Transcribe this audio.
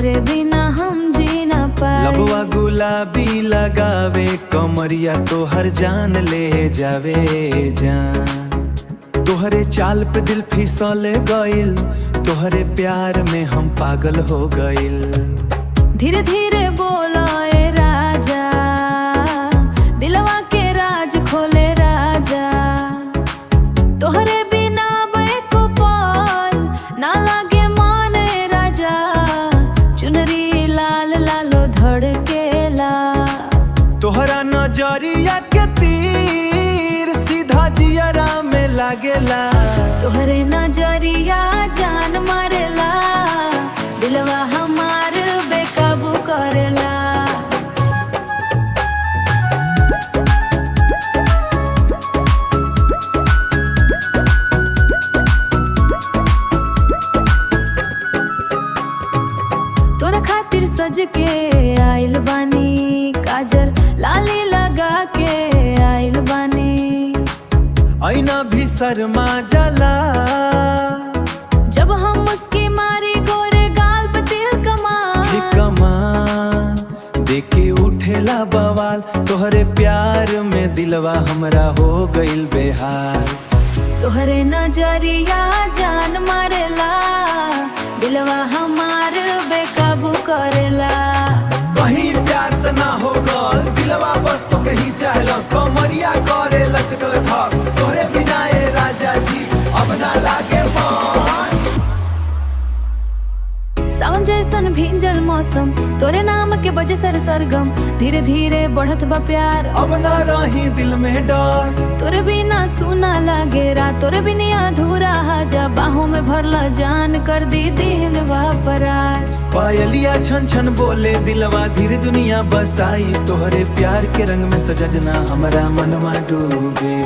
तोहरे बिना हम जी ना पाए। लबवा गुलाबी लगावे कमरिया तोहर जान ले जावे जान। तोहरे चाल पे दिल फिसल गइल, तोहरे प्यार में हम पागल हो गइल। धीरे धीरे बोला ए राजा, दिलवा के राज खोले राजा। तोहरे बिना एको पल ना लागे मन ए राजा। चुनरी लाल लालो धड़केला, तोहरा नजरिया के तीर सीधा जियरा में लागेला। तोहरे नजरिया जान मारेला, दिलवा हमार बेकाबू करेला। तोरा खातिर सज के आइल बानी, काजर लाली लगा के आइल बानी। आईना भी शर्मा जाला जब हम मुस्की मारी, गोरे गाल पे तिल कमाल। देखे उठेला बवाल, तोहरे प्यार में दिलवा हमरा हो गइल बेहाल। तोहरे नजरिया जान मारेला, दिलवा हमार बेकाबू करेला। कहीं प्यार त ना हो गल, दिलवा बस तो कहीं चाहला। कमरिया करे लचकल थक, तोहरे बिना ए राजा जी अब ना लागे मन। सावन जैसन भींजल मौसम, तोरे नाम के बजे सर सरगम। धीरे धीरे बढ़त बा प्यार, अब ना रही दिल में डर। तोरे बिना सुना लागे रात, तोरे बिना अधूरा हाजा। बाहों में भरला जान, कर दी दिलवा पराज। पायलिया छन छन बोले दिलवा, धीरे दुनिया बसाई। तोहरे प्यार के रंग में सजना हमरा मनवा डूबे।